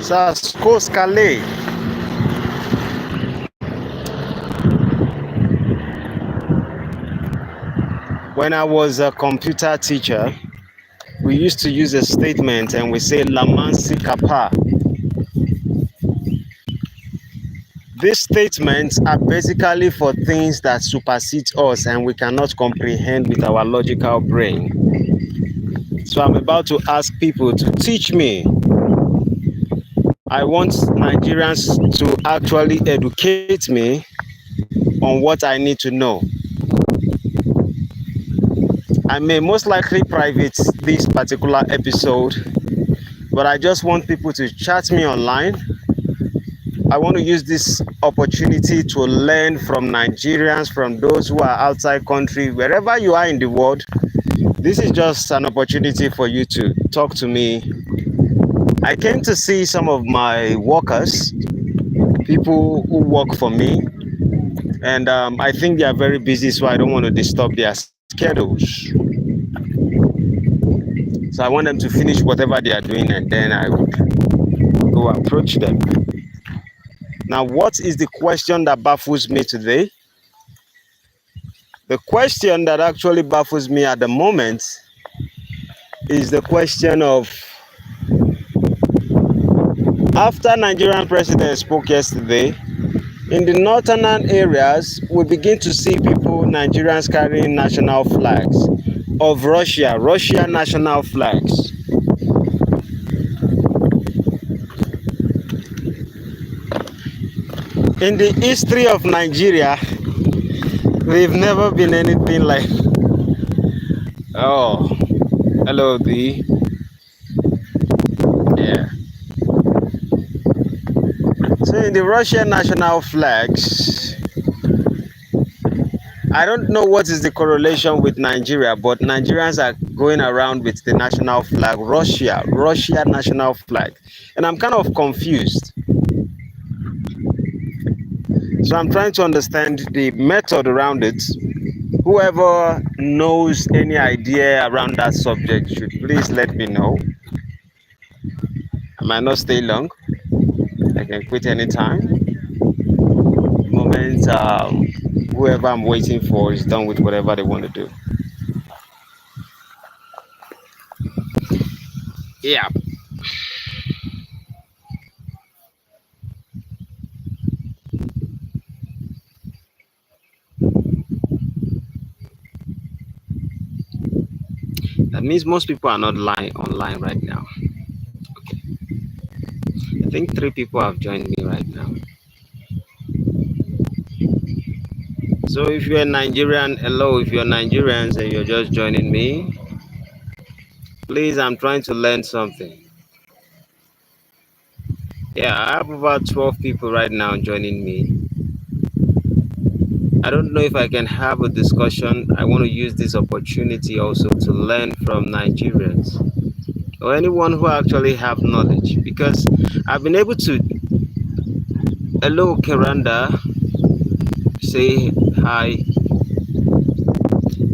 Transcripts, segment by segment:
Sasko Scale. When I was a computer teacher, we used to use a statement and we say Lamansi Kappa. These statements are basically for things that supersede us and we cannot comprehend with our logical brain. So I'm about to ask people to teach me. I want Nigerians to actually educate me on what I need to know. I may most likely private this particular episode, but I just want people to chat me online. I want to use this opportunity to learn from Nigerians, from those who are outside country, wherever you are in the world. This is just an opportunity for you to talk to me. I came to see some of my workers, people who work for me, and I think they are very busy, so I don't want to disturb their schedules. So I want them to finish whatever they are doing, and then I would go approach them. Now, what is the question that baffles me today? The question that actually baffles me at the moment is the question of, after Nigerian president spoke yesterday, in the northern areas, we begin to see people, Nigerians carrying national flags of Russia national flags. In the history of Nigeria, we've never been anything like, oh, hello D. Yeah. So in the Russian national flags, I don't know what is the correlation with Nigeria, but Nigerians are going around with the national flag, Russia national flag. And I'm kind of confused. So I'm trying to understand the method around it. Whoever knows any idea around that subject should please let me know. I might not stay long. I can quit anytime. The moment whoever I'm waiting for is done with whatever they want to do. Yeah. That means most people are not online right now. Okay. I think 3 people have joined me right now. So if you're a Nigerian, hello, if you're Nigerians and you're just joining me, please, I'm trying to learn something. Yeah, I have about 12 people right now joining me. I don't know if I can have a discussion. I want to use this opportunity also to learn from Nigerians or anyone who actually have knowledge, because I've been able to. Hello, Keranda. Say hi.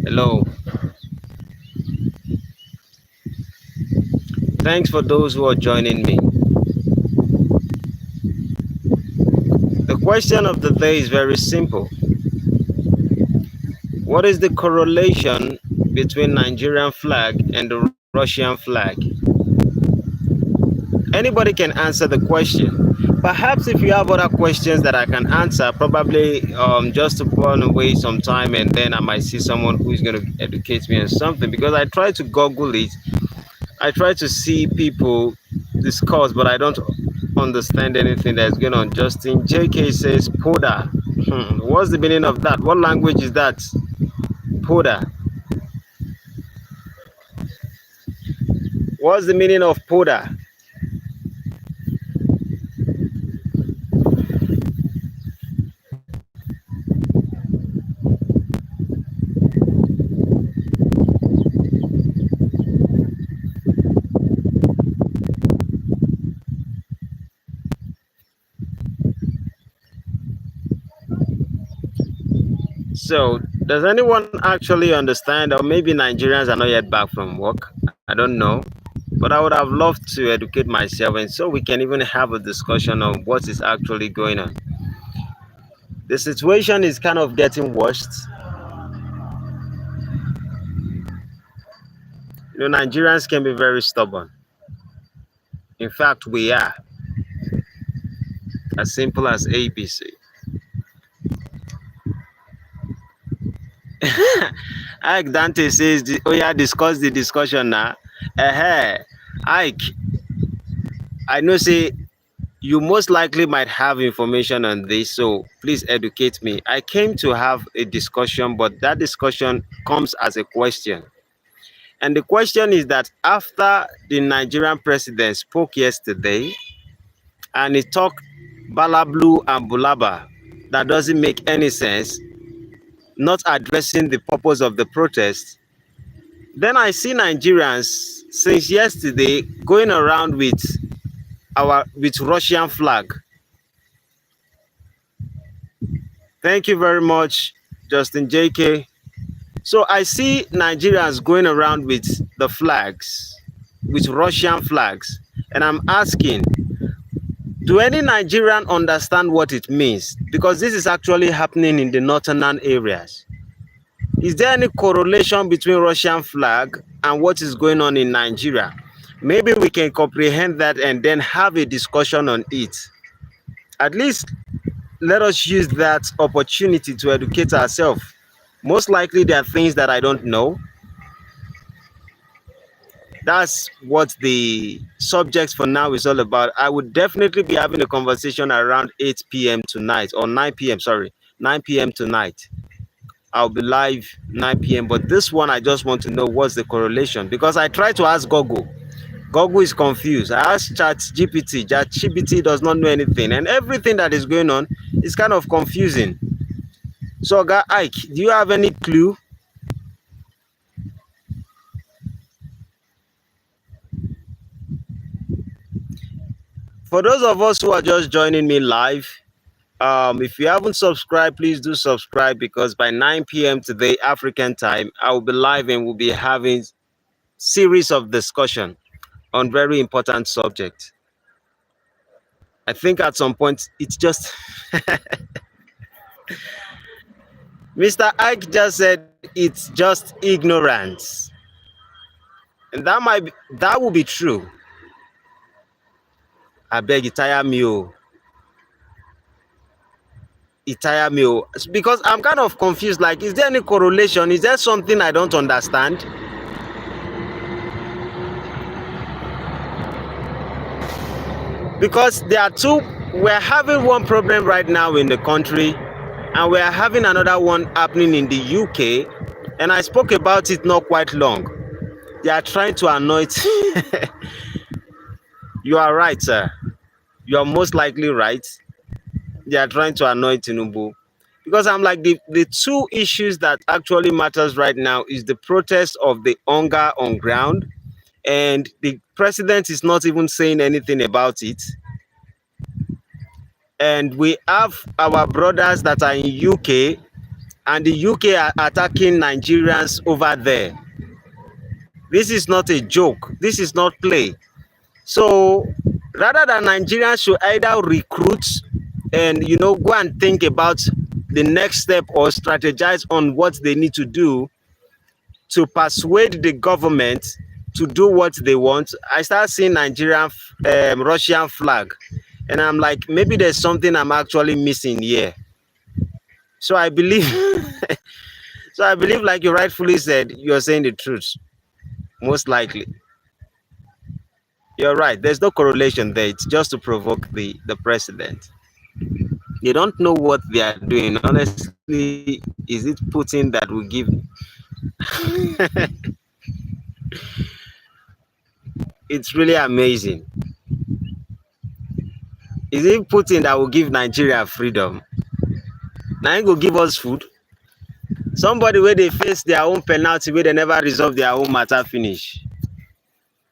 Hello. Thanks for those who are joining me. The question of the day is very simple. What is the correlation between Nigerian flag and the Russian flag? Anybody can answer the question. Perhaps if you have other questions that I can answer, probably just to burn away some time, and then I might see someone who is going to educate me on something, because I try to Google it. I try to see people discuss, but I don't understand anything that's going on. Justin JK says Poda. What's the meaning of that? What language is that? Poda. What's the meaning of Poda? So, does anyone actually understand, or maybe Nigerians are not yet back from work? I don't know. but I would have loved to educate myself, and so we can even have a discussion on what is actually going on. The situation is kind of getting worse. Nigerians can be very stubborn. In fact, we are as simple as ABC. Ike Dante says, "Oh yeah, discuss the discussion now." Ike, I know say you most likely might have information on this, so please educate me. I came to have a discussion, but that discussion comes as a question. And the question is that after the Nigerian president spoke yesterday and he talked balablu and bulaba that doesn't make any sense, not addressing the purpose of the protest, then I see Nigerians since yesterday going around with Russian flag. Thank you very much, Justin JK. So I see Nigerians going around with the flags, with Russian flags, and I'm asking, do any Nigerian understand what it means? Because this is actually happening in the northern areas. Is there any correlation between Russian flag and what is going on in Nigeria? Maybe we can comprehend that and then have a discussion on it. At least let us use that opportunity to educate ourselves. Most likely there are things that I don't know. That's what the subject for now is all about. I would definitely be having a conversation around 8 p.m. tonight, or 9 p.m. Sorry, 9 p.m. tonight. I'll be live 9 p.m. But this one, I just want to know what's the correlation, because I tried to ask Google. Google is confused. I asked ChatGPT. ChatGPT does not know anything, and everything that is going on is kind of confusing. So, Guy Ike, do you have any clue? For those of us who are just joining me live, if you haven't subscribed, please do subscribe, because by 9 p.m. today, African time, I will be live and we'll be having series of discussion on very important subject. I think at some point it's just Mr. Ike just said it's just ignorance, and that will be true. I beg you, tire me, oh. It tire me, oh. Because I'm kind of confused. Like, is there any correlation? Is there something I don't understand? Because we're having one problem right now in the country, and we're having another one happening in the UK, and I spoke about it not quite long. They are trying to anoint. You are right, sir. You are most likely right. They are trying to anoint Tinubu. Because I'm like, the two issues that actually matters right now is the protest of the hunger on ground, and the president is not even saying anything about it. And we have our brothers that are in UK, and the UK are attacking Nigerians over there. This is not a joke. This is not play. So rather than Nigerians should either recruit and go and think about the next step or strategize on what they need to do to persuade the government to do what they want, I start seeing Nigerian Russian flag, and I'm like, maybe there's something I'm actually missing here. So I believe, so I believe, like you rightfully said, you're saying the truth. Most likely, you're right. There's no correlation there. It's just to provoke the president. They don't know what they are doing. Honestly, is it Putin that will give? It's really amazing. Is it Putin that will give Nigeria freedom? Now he go give us food. Somebody where they face their own penalty, where they never resolve their own matter finish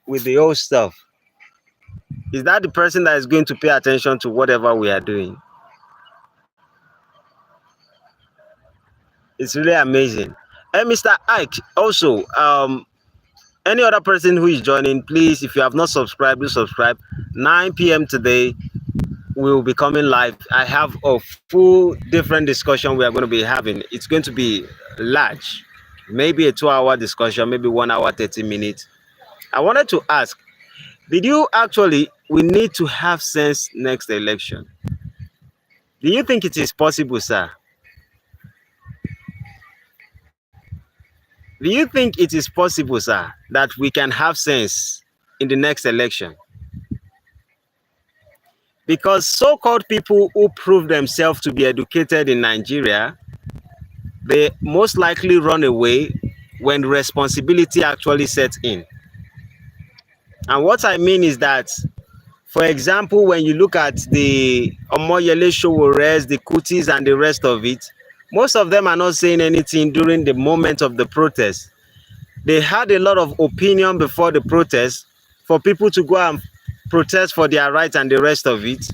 with the old stuff. Is that the person that is going to pay attention to whatever we are doing? It's really amazing. And Mr. Ike, also, Any other person who is joining, please, if you have not subscribed, do subscribe. 9 p.m. today, we will be coming live. I have a full different discussion we are going to be having. It's going to be large, maybe a 2-hour discussion, maybe 1 hour, 30 minutes. I wanted to ask, did you actually, we need to have sense next election? Do you think it is possible, sir? Do you think it is possible, sir, that we can have sense in the next election? Because so-called people who prove themselves to be educated in Nigeria, they most likely run away when responsibility actually sets in. And what I mean is that, for example, when you look at the Omoyele Sowores, the Kutis, and the rest of it, most of them are not saying anything during the moment of the protest. They had a lot of opinion before the protest for people to go and protest for their rights and the rest of it.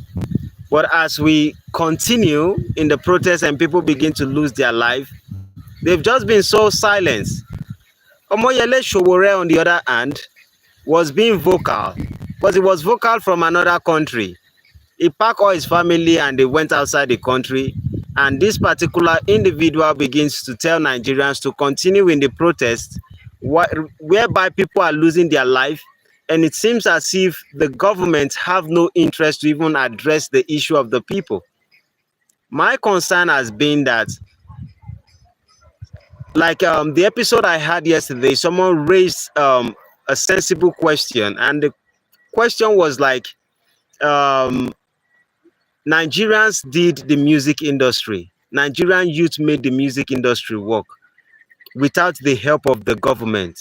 But as we continue in the protest and people begin to lose their life, they've just been so silent. Omoyele Sowore, on the other hand, was being vocal, because he was vocal from another country. He packed all his family and they went outside the country. And this particular individual begins to tell Nigerians to continue in the protest, whereby people are losing their life. And it seems as if the government have no interest to even address the issue of the people. My concern has been that, like the episode I had yesterday, someone raised a sensible question. And the question was like, Nigerians did the music industry. Nigerian youth made the music industry work without the help of the government.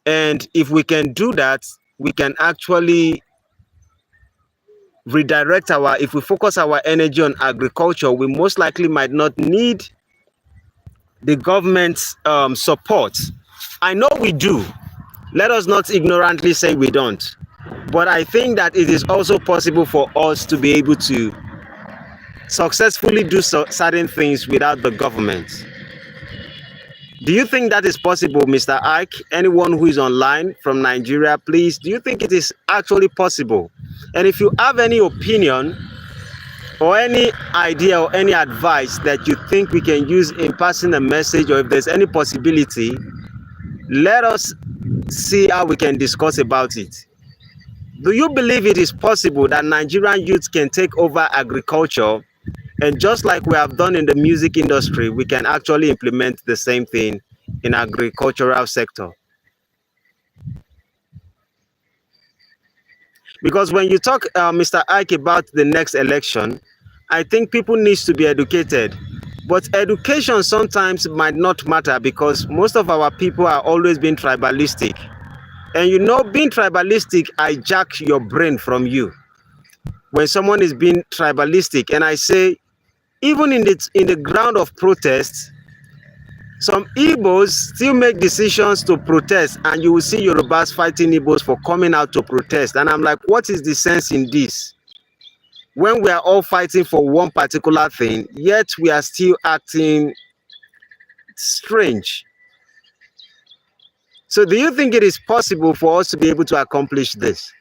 And if we can do that, we can actually redirect if we focus our energy on agriculture, we most likely might not need the government's support. I know we do. Let us not ignorantly say we don't. But I think that it is also possible for us to be able to successfully do certain things without the government. Do you think that is possible, Mr. Ike? Anyone who is online from Nigeria, please, do you think it is actually possible? And if you have any opinion or any idea or any advice that you think we can use in passing a message, or if there's any possibility, let us see how we can discuss about it. Do you believe it is possible that Nigerian youth can take over agriculture, and just like we have done in the music industry, we can actually implement the same thing in agricultural sector? Because when you talk, Mr. Ike, about the next election, I think people need to be educated. But education sometimes might not matter, because most of our people are always being tribalistic. And you know, being tribalistic hijacks your brain from you. When someone is being tribalistic, and I say, even in the ground of protest, some Igbos still make decisions to protest, and you will see Yorubas fighting Igbos for coming out to protest. And I'm like, what is the sense in this? When we are all fighting for one particular thing, yet we are still acting strange. So do you think it is possible for us to be able to accomplish this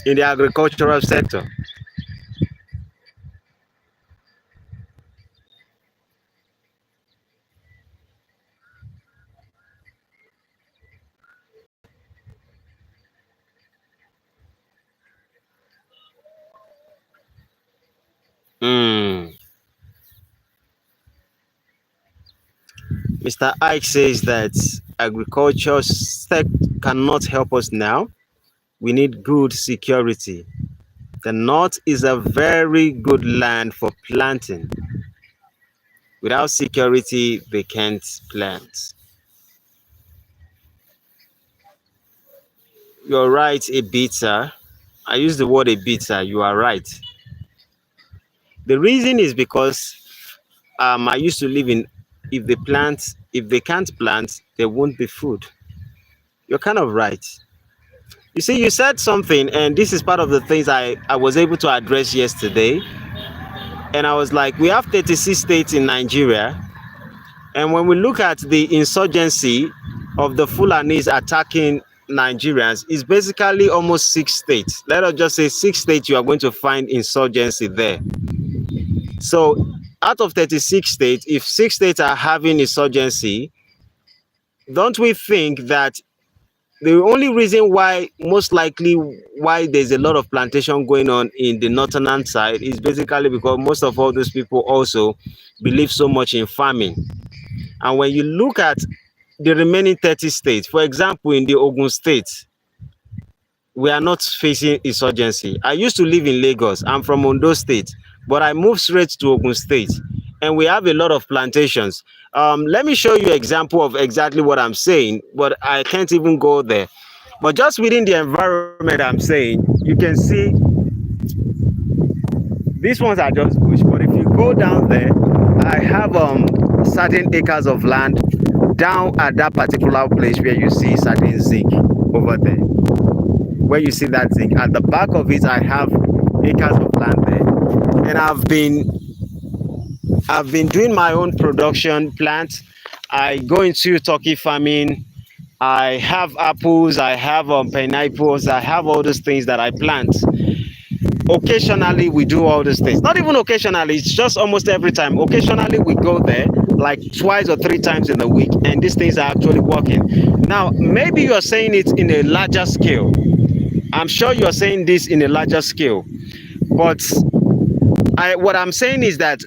in the agricultural sector? Mr. Ike says that agriculture cannot help us now. We need good security. The north is a very good land for planting. Without security, they can't plant. You're right, a bit, sir. I use the word a bit, sir. You are right. The reason is because I used to live in, if they can't plant, there won't be food. You're kind of right. You see, you said something, and this is part of the things I was able to address yesterday. And I was like, we have 36 states in Nigeria. And when we look at the insurgency, of the Fulanis attacking Nigerians is basically almost 6 states. Let us just say 6 states you are going to find insurgency there. So out of 36 states, if 6 states are having insurgency, don't we think that the only reason why, most likely, why there's a lot of plantation going on in the northern side is basically because most of all those people also believe so much in farming. And when you look at the remaining 30 states, for example, in the Ogun state, we are not facing insurgency. I used to live in Lagos. I'm from Ondo State, but I moved straight to Ogun State, and we have a lot of plantations. Let me show you an example of exactly what I'm saying, but I can't even go there. But just within the environment I'm saying, you can see these ones are just bush. But if you go down there, I have certain acres of land down at that particular place where you see certain zinc over there. Where you see that zinc, at the back of it, I have acres of land there, and I've been doing my own production plant. I go into turkey farming. I have apples, I have pineapples, I have all those things that I plant. Occasionally we do all those things. Not even occasionally, it's just almost every time. Occasionally we go there like twice or three times in the week, and these things are actually working. Now, maybe you're saying it in a larger scale. I'm sure you're saying this in a larger scale. But what I'm saying is that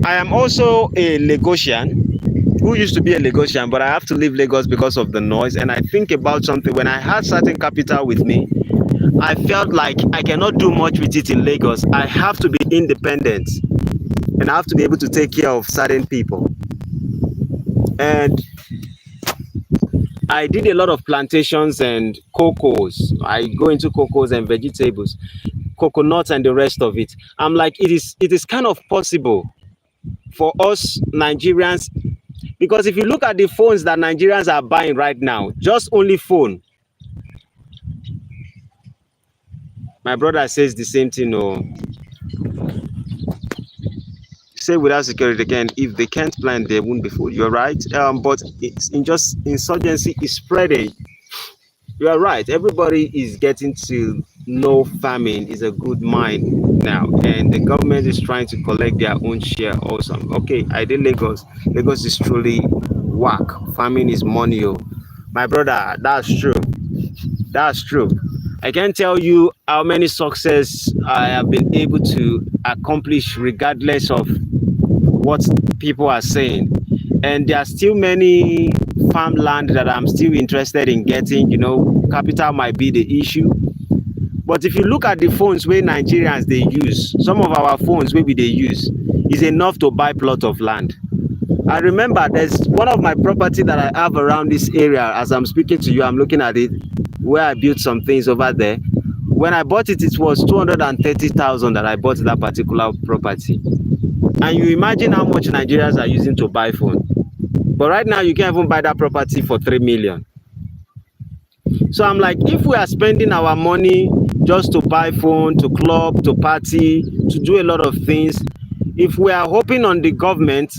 I am also a Lagosian who used to be a Lagosian, but I have to leave Lagos because of the noise. And I think about something. When I had certain capital with me, I felt like I cannot do much with it in Lagos. I have to be independent, and I have to be able to take care of certain people. And I did a lot of plantations and cocos. I go into cocos and vegetables, coconuts and the rest of it. I'm like, it is kind of possible for us Nigerians, because if you look at the phones that Nigerians are buying right now, just only phone. My brother says the same thing. Oh, say without security, again, if they can't plan, there won't be food. You're right. But it's in just insurgency is spreading. You are right. Everybody is getting to know farming is a good mine now, and the government is trying to collect their own share also. Okay, I did Lagos. Lagos is truly whack. Farming is money. Oh, my brother, that's true. That's true. I can't tell you how many success I have been able to accomplish regardless of what people are saying. And there are still many farmland that I'm still interested in getting. You know, capital might be the issue. But if you look at the phones where Nigerians they use, some of our phones maybe they use is enough to buy plot of land. I remember there's one of my property that I have around this area. As I'm speaking to you, I'm looking at it, where I built some things over there. When I bought it, it was 230,000 that I bought that particular property. And you imagine how much Nigerians are using to buy phone. But right now, you can't even buy that property for 3 million. So I'm like, if we are spending our money just to buy phone, to club, to party, to do a lot of things, if we are hoping on the government,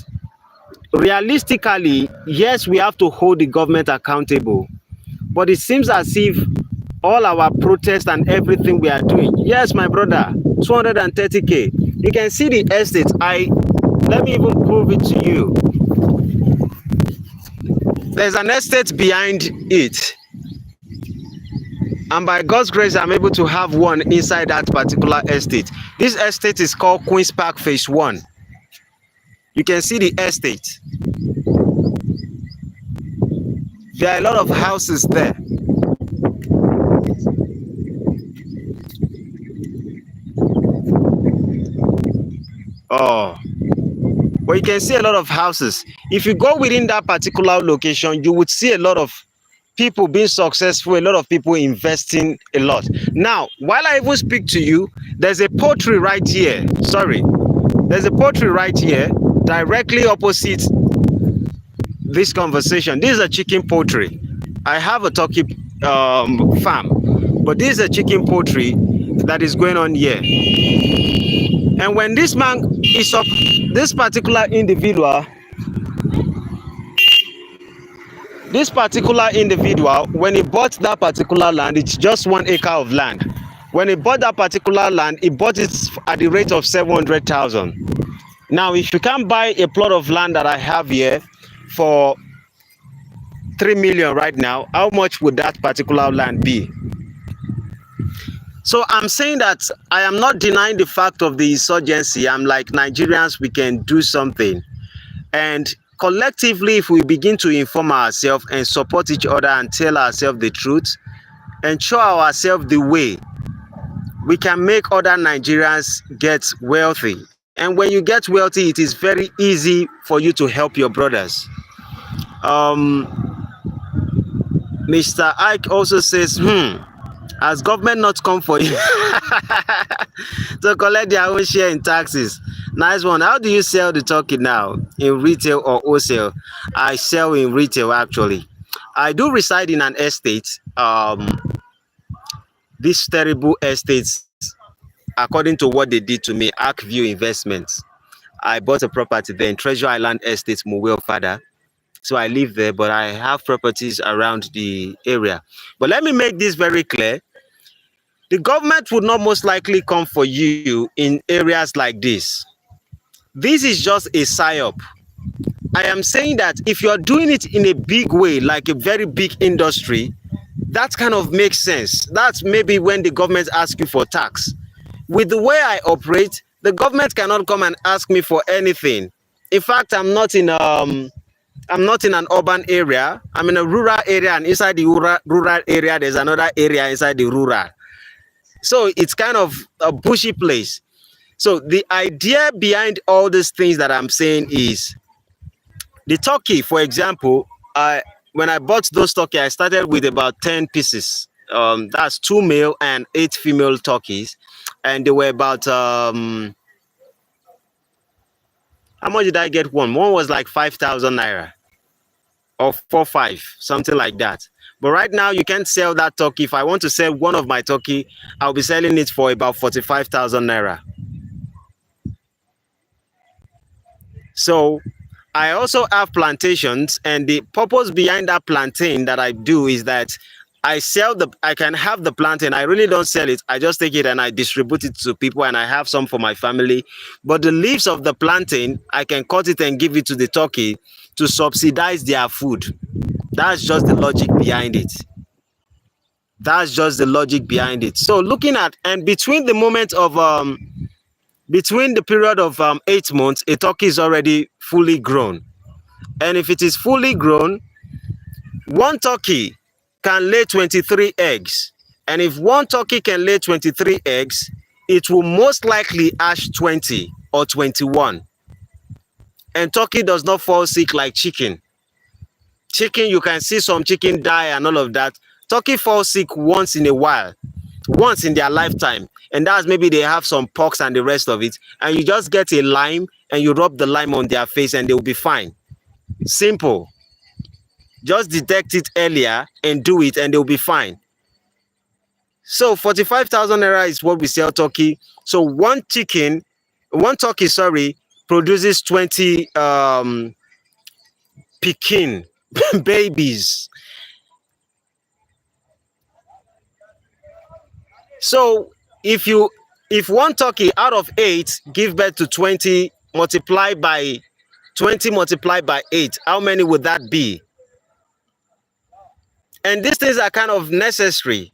realistically, yes, we have to hold the government accountable. But it seems as if all our protests and everything we are doing, yes, my brother, 230K. You can see the estate. Let me even prove it to you. There's an estate behind it. And by God's grace, I'm able to have one inside that particular estate. This estate is called Queen's Park Phase 1. You can see the estate. There are a lot of houses there. Oh, but you can see a lot of houses. If you go within that particular location, you would see a lot of people being successful, a lot of people investing a lot. Now, while I even speak to you, there's a poultry right here. Sorry. There's a poultry right here, directly opposite this conversation. This is a chicken poultry. I have a turkey farm, but this is a chicken poultry that is going on here. And when this man is up, this particular individual, This particular individual, when he bought that particular land, it's just 1 acre of land. When he bought that particular land, he bought it at the rate of 700,000. Now, if you can't buy a plot of land that I have here for 3 million right now, how much would that particular land be? So I'm saying that I am not denying the fact of the insurgency. I'm like, Nigerians, we can do something. And collectively, if we begin to inform ourselves and support each other and tell ourselves the truth and show ourselves the way, we can make other Nigerians get wealthy. And when you get wealthy, it is very easy for you to help your brothers. Mr. Ike also says, has government not come for you to collect their own share in taxes? Nice one. How do you sell the turkey now? In retail or wholesale? I sell in retail, actually. I do reside in an estate. This terrible estates, according to what they did to me, Arkview Investments. I bought a property there in Treasure Island Estate, Mowell Father. So I live there, but I have properties around the area. But let me make this very clear. The government would not most likely come for you in areas like this. This is just a psyop. I am saying that if you're doing it in a big way, like a very big industry, that kind of makes sense. That's maybe when the government asks you for tax. With the way I operate, the government cannot come and ask me for anything. In fact, I'm not in an urban area. I'm in a rural area, and inside the rural area, there's another area inside the rural. So it's kind of a bushy place. So the idea behind all these things that I'm saying is the turkey, for example, when I bought those turkey, I started with about 10 pieces. That's 2 male and 8 female turkeys. And they were about, how much did I get one? One was like 5,000 naira or 4-5, something like that. But right now, you can't sell that turkey. If I want to sell one of my turkey, I'll be selling it for about 45,000 naira. So I also have plantations, and the purpose behind that plantain that I do is that I can have the plantain. I really don't sell it. I just take it and I distribute it to people, and I have some for my family. But the leaves of the plantain, I can cut it and give it to the turkey to subsidize their food. That's just the logic behind it. That's just the logic behind it. So looking at, and between the moment of, between the period of 8 months, a turkey is already fully grown. And if it is fully grown, one turkey can lay 23 eggs. And if one turkey can lay 23 eggs, it will most likely hatch 20 or 21. And turkey does not fall sick like chicken. Chicken, you can see some chicken die and all of that. Turkey falls sick once in a while, once in their lifetime. And that's maybe they have some pox and the rest of it. And you just get a lime and you rub the lime on their face and they'll be fine. Simple. Just detect it earlier and do it and they'll be fine. So 45,000 naira is what we sell turkey. So one turkey, produces 20 Pekin babies. So if one turkey out of 8 give birth to 20, multiply by 8, how many would that be? And these things are kind of necessary.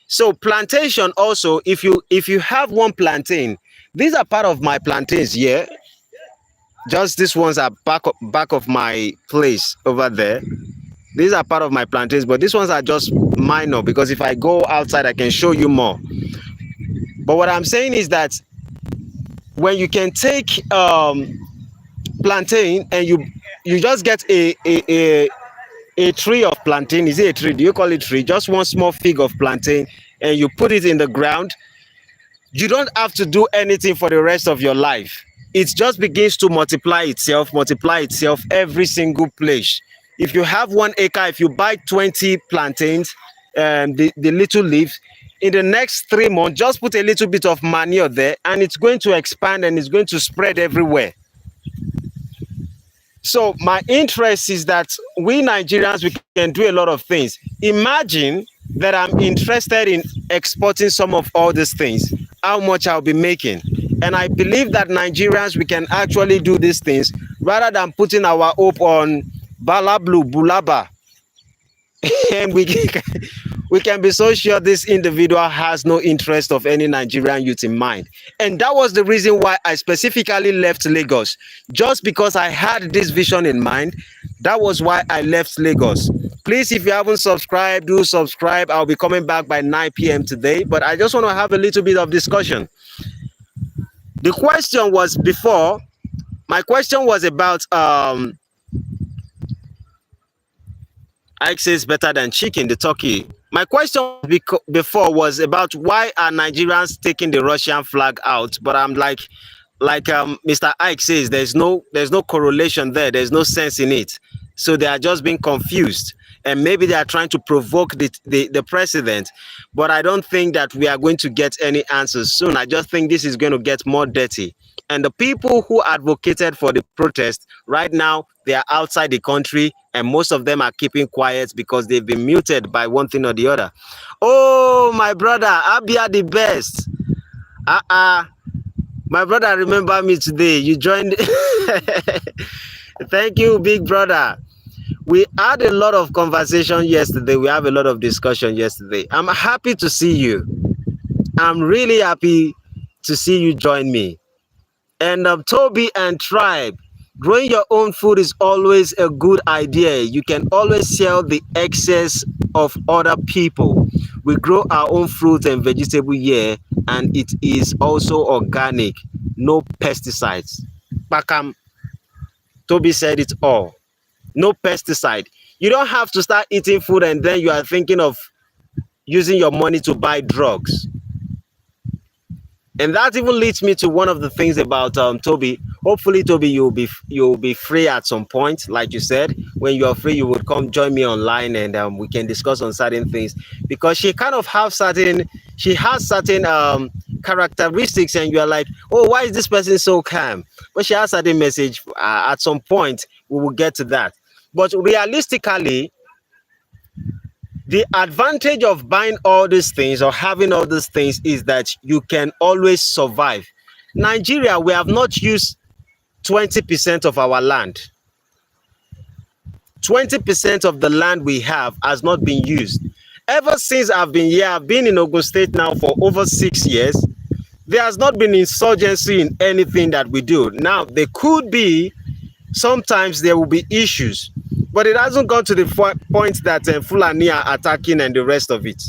So plantation also, if you have one plantain, these are part of my plantains here. Just these ones are back of my place over there. These are part of my plantains, but these ones are just minor because if I go outside, I can show you more. But what I'm saying is that when you can take plantain and you just get a tree of plantain. Is it a tree? Do you call it tree? Just one small fig of plantain, and you put it in the ground. You don't have to do anything for the rest of your life. It just begins to multiply itself every single place. If you have 1 acre, if you buy 20 plantains, the little leaves, in the next 3 months, just put a little bit of manure there, and it's going to expand and it's going to spread everywhere. So my interest is that we Nigerians, we can do a lot of things. Imagine that I'm interested in exporting some of all these things, how much I'll be making. And I believe that Nigerians, we can actually do these things rather than putting our hope on Balablu Bulaba. And we can be so sure this individual has no interest of any Nigerian youth in mind. And that was the reason why I specifically left Lagos. Just because I had this vision in mind, that was why I left Lagos. Please, if you haven't subscribed, do subscribe. I'll be coming back by 9 p.m. today, but I just want to have a little bit of discussion. The question was before, my question was about eggs is better than chicken, the turkey. My question before was about why are Nigerians taking the Russian flag out? But I'm like Mr. Ike says, there's no correlation there. There's no sense in it. So they are just being confused. And maybe they are trying to provoke the president. But I don't think that we are going to get any answers soon. I just think this is going to get more dirty. And the people who advocated for the protest right now, they are outside the country, and most of them are keeping quiet because they've been muted by one thing or the other. Oh, my brother, Abia the best. My brother, remember me today. You joined. Thank you, big brother. We had a lot of conversation yesterday. We have a lot of discussion yesterday. I'm happy to see you. I'm really happy to see you join me. And Toby and Tribe, growing your own food is always a good idea. You can always sell the excess of other people. We grow our own fruit and vegetable here, and it is also organic, no pesticides. Bakam, Toby said it all. No pesticide. You don't have to start eating food and then you are thinking of using your money to buy drugs. And that even leads me to one of the things about Toby. Hopefully, Toby, you'll be free at some point. Like you said, when you are free, you would come join me online and we can discuss on certain things. Because she kind of has certain characteristics, and you are like, oh, why is this person so calm? But she has certain message. At some point, we will get to that. But realistically, the advantage of buying all these things or having all these things is that you can always survive. Nigeria, we have not used 20% of our land. 20% of the land we have has not been used. Ever since I've been here, I've been in Ogun State now for over 6 years. There has not been insurgency in anything that we do. Now, there could be, sometimes there will be issues, but it hasn't gone to the point that Fulani are attacking and the rest of it.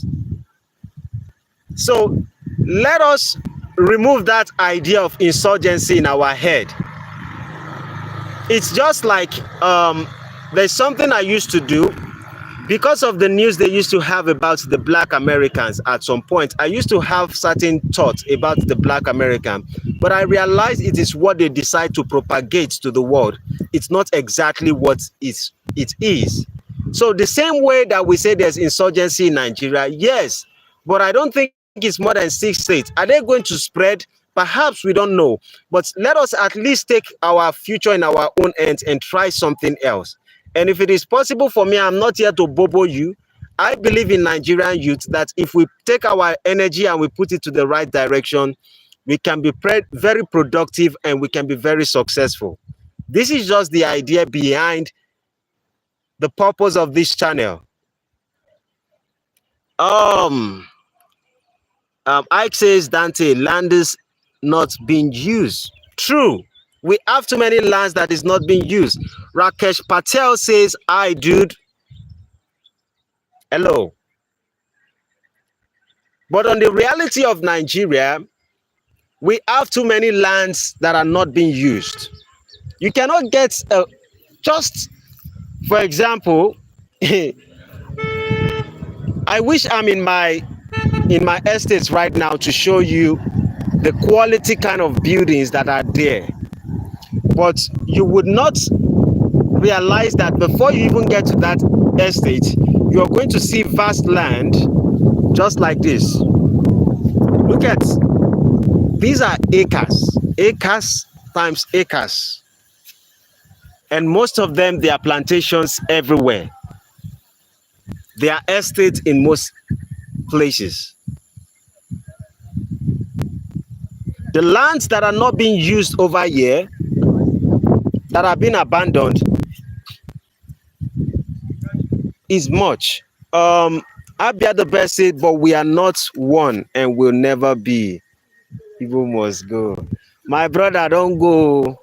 So let us remove that idea of insurgency in our head. It's just like there's something I used to do because of the news they used to have about the Black Americans. At some point, I used to have certain thoughts about the Black American, but I realized it is what they decide to propagate to the world. It's not exactly what it is. So the same way that we say there's insurgency in Nigeria, yes, but I don't think it's more than 6 states. Are they going to spread? Perhaps, we don't know. But let us at least take our future in our own hands and try something else. And if it is possible for me, I'm not here to bobo you. I believe in Nigerian youth that if we take our energy and we put it to the right direction, we can be very productive and we can be very successful. This is just the idea behind the purpose of this channel. Ike says, Dante, land is not being used. True. We have too many lands that is not being used. Rakesh Patel says, hi, dude. Hello. But on the reality of Nigeria, we have too many lands that are not being used. You cannot get, just for example, I wish I'm in my estates right now to show you the quality kind of buildings that are there. But you would not realize that before you even get to that estate, you are going to see vast land just like this. Look at, these are acres times acres. And most of them, there are plantations everywhere. There are estates in most places. The lands that are not being used over here, that have been abandoned, is much. Abia the best said, but we are not one and will never be. People must go. My brother, don't go.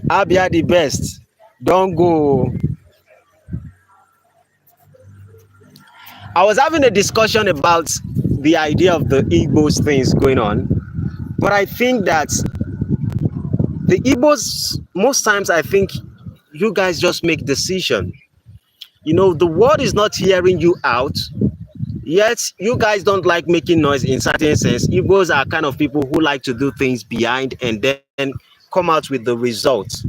Abia the best. Don't go. I was having a discussion about the idea of the Igbos things going on, but I think that the Igbos, most times, I think you guys just make decision. You know, the world is not hearing you out. Yet you guys don't like making noise in certain sense. Igbos are kind of people who like to do things behind and then come out with the results.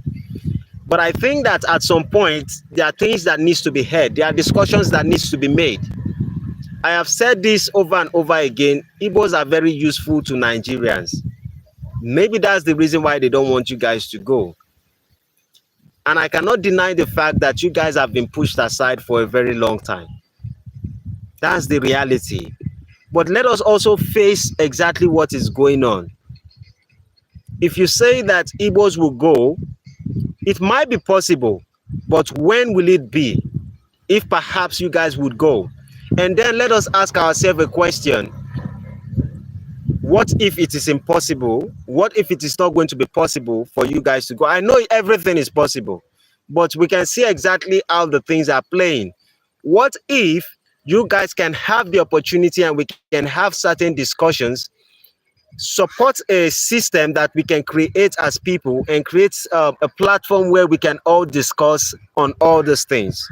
But I think that at some point there are things that needs to be heard. There are discussions that needs to be made. I have said this over and over again. Igbos are very useful to Nigerians. Maybe that's the reason why they don't want you guys to go. And I cannot deny the fact that you guys have been pushed aside for a very long time. That's the reality. But let us also face exactly what is going on. If you say that Igbos will go, it might be possible, but when will it be? If perhaps you guys would go. And then let us ask ourselves a question. What if it is impossible? What if it is not going to be possible for you guys to go? I know everything is possible, but we can see exactly how the things are playing. What if you guys can have the opportunity and we can have certain discussions, support a system that we can create as people and create a platform where we can all discuss on all these things.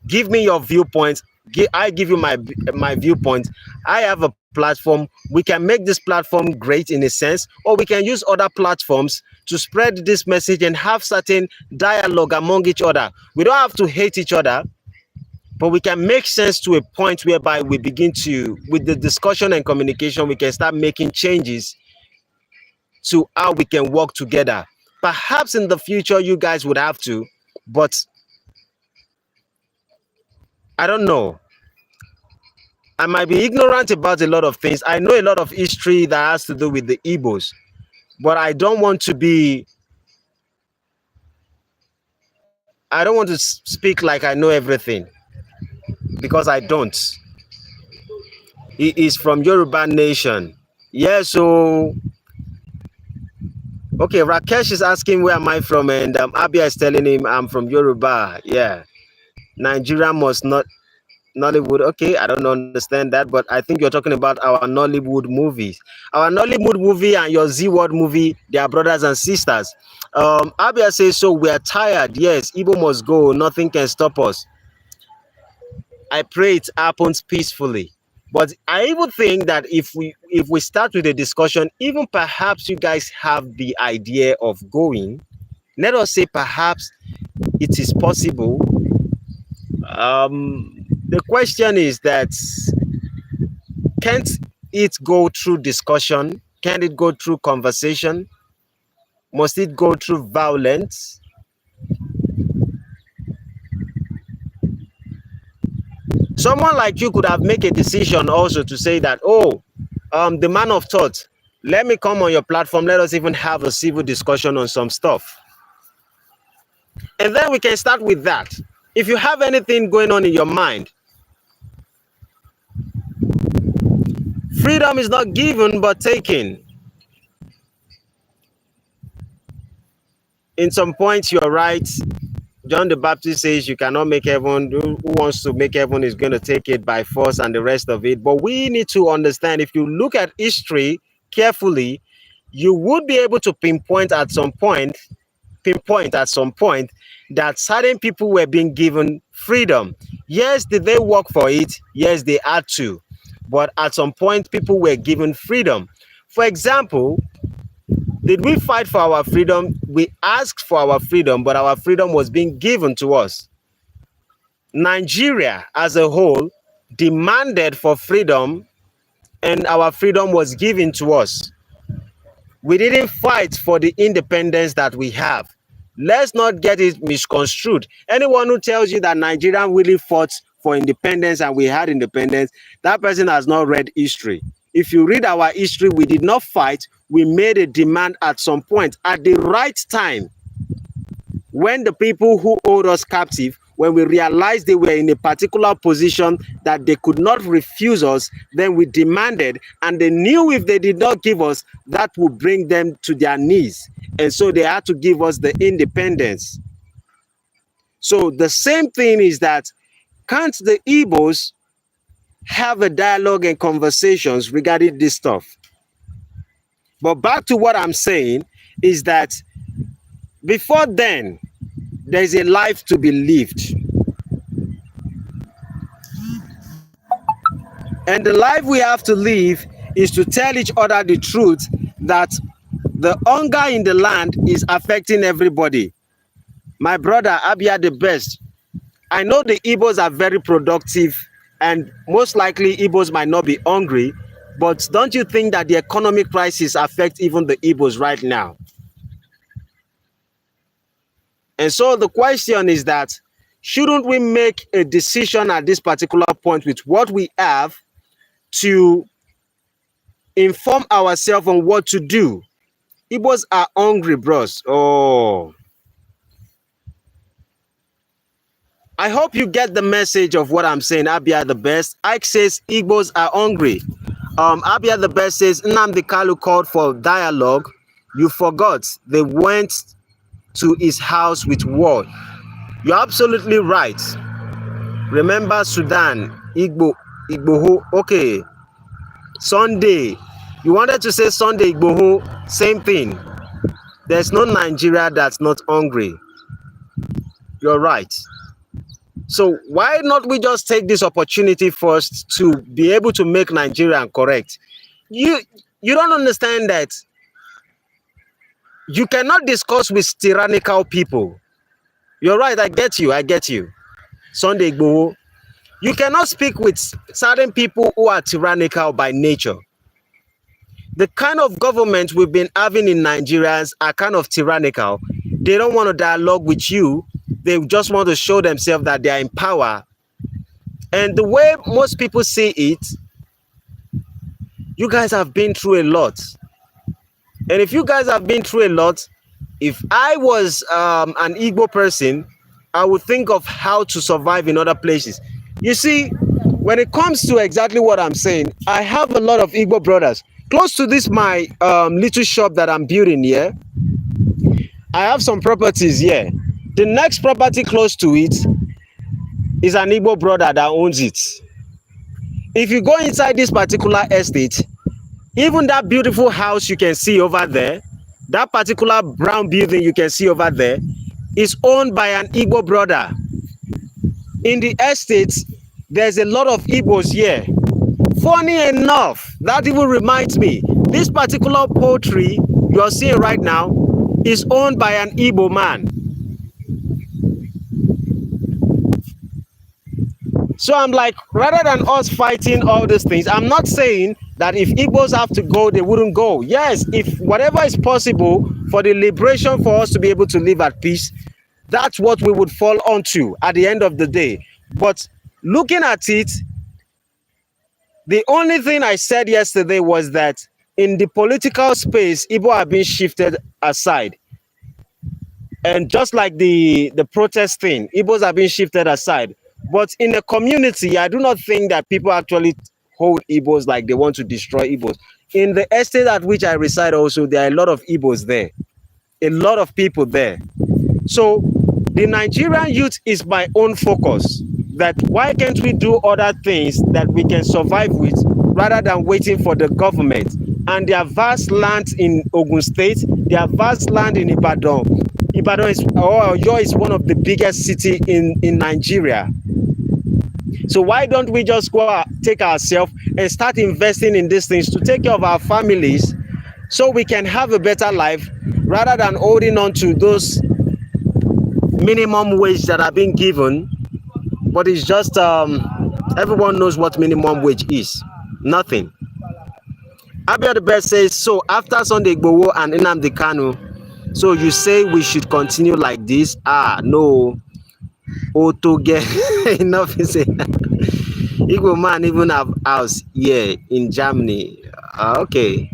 Give me your viewpoint. I give you my viewpoint. I have a platform. We can make this platform great in a sense, or we can use other platforms to spread this message and have certain dialogue among each other. We don't have to hate each other, but we can make sense to a point whereby we begin to, with the discussion and communication, we can start making changes to how we can work together. Perhaps in the future, you guys would have to, but I don't know. I might be ignorant about a lot of things. I know a lot of history that has to do with the Igbos, but I don't want to speak like I know everything, because I don't. He is from Yoruba nation. Yeah, so okay, Rakesh is asking where am I from, and Abia is telling him I'm from Yoruba. Yeah, Nigeria must not Nollywood. Okay, I don't understand that, but I think you're talking about our Nollywood movies. Our Nollywood movie and your Z Word movie, they are brothers and sisters. Abia says, so we are tired. Yes, Igbo must go. Nothing can stop us. I pray it happens peacefully. But I even think that if we start with a discussion, even perhaps you guys have the idea of going, let us say perhaps it is possible. The question is that, can't it go through discussion? Can it go through conversation? Must it go through violence? Someone like you could have made a decision also to say that, oh, the man of thought, let me come on your platform. Let us even have a civil discussion on some stuff. And then we can start with that. If you have anything going on in your mind, freedom is not given but taken. In some points, you're right. John the Baptist says you cannot make heaven. Who wants to make heaven is going to take it by force and the rest of it. But we need to understand, if you look at history carefully, you would be able to pinpoint at some point that certain people were being given freedom. Yes, did they work for it? Yes, they had to. But at some point, people were given freedom. For example, did we fight for our freedom? We asked for our freedom, but our freedom was being given to us. Nigeria as a whole demanded for freedom, and our freedom was given to us. We didn't fight for the independence that we have. Let's not get it misconstrued. Anyone who tells you that Nigeria really fought for independence and we had independence, that person has not read history. If you read our history, we did not fight. We made a demand at some point, at the right time, when the people who hold us captive, when we realized they were in a particular position that they could not refuse us, then we demanded, and they knew if they did not give us, that would bring them to their knees. And so they had to give us the independence. So the same thing is that, can't the Igbos have a dialogue and conversations regarding this stuff? But back to what I'm saying is that before then, there's a life to be lived. And the life we have to live is to tell each other the truth that the hunger in the land is affecting everybody. My brother, Abia the best. I know the Igbos are very productive, and most likely Igbos might not be hungry, but don't you think that the economic crisis affects even the Igbos right now? And so the question is that, shouldn't we make a decision at this particular point with what we have to inform ourselves on what to do? Igbos are hungry, bros. Oh. I hope you get the message of what I'm saying. Abia the best. Ike says Igbos are hungry. Abia the best says Nnamdi Kalu called for dialogue. You forgot they went to his house with war. You're absolutely right. Remember Sudan, Igboho. Okay. Sunday. You wanted to say Sunday, Igboho. Same thing. There's no Nigeria that's not hungry. You're right. So why not we just take this opportunity first to be able to make Nigeria correct? You don't understand that you cannot discuss with tyrannical people. You're right, I get you. Sunday Igboho. You cannot speak with certain people who are tyrannical by nature. The kind of government we've been having in Nigeria are kind of tyrannical. They don't want to dialogue with you. They just want to show themselves that they are in power. And the way most people see it, you guys have been through a lot. And if you guys have been through a lot, if I was an Igbo person, I would think of how to survive in other places. You see, when it comes to exactly what I'm saying, I have a lot of Igbo brothers. Close to this, my little shop that I'm building here, I have some properties here. The next property close to it is an Igbo brother that owns it. If you go inside this particular estate, even that beautiful house you can see over there, that particular brown building you can see over there, is owned by an Igbo brother. In the estate, there's a lot of Igbos here. Funny enough, that even reminds me, this particular poultry you're seeing right now is owned by an Igbo man. So I'm like, rather than us fighting all these things, I'm not saying that if Igbos have to go, they wouldn't go. Yes, if whatever is possible for the liberation for us to be able to live at peace, that's what we would fall onto at the end of the day. But looking at it, the only thing I said yesterday was that in the political space, Igbo are being shifted aside. And just like the protest thing, Igbos are being shifted aside. But in the community, I do not think that people actually hold Igbos like they want to destroy Igbos. In the estate at which I reside also, there are a lot of Igbos there. A lot of people there. So the Nigerian youth is my own focus. That why can't we do other things that we can survive with rather than waiting for the government? And their vast land in Ogun State, their vast land in Ibadan. Ibadan is, Oyo is one of the biggest cities in Nigeria. So why don't we just go take ourselves and start investing in these things to take care of our families so we can have a better life rather than holding on to those minimum wage that are being given. But it's just, everyone knows what minimum wage is. Nothing. Abia the best says, so after Sunday Igboho and Nnamdi Kanu, So you say we should continue like this? Ah, no. Auto get enough is it. Igbo man even have house here in Germany. Okay.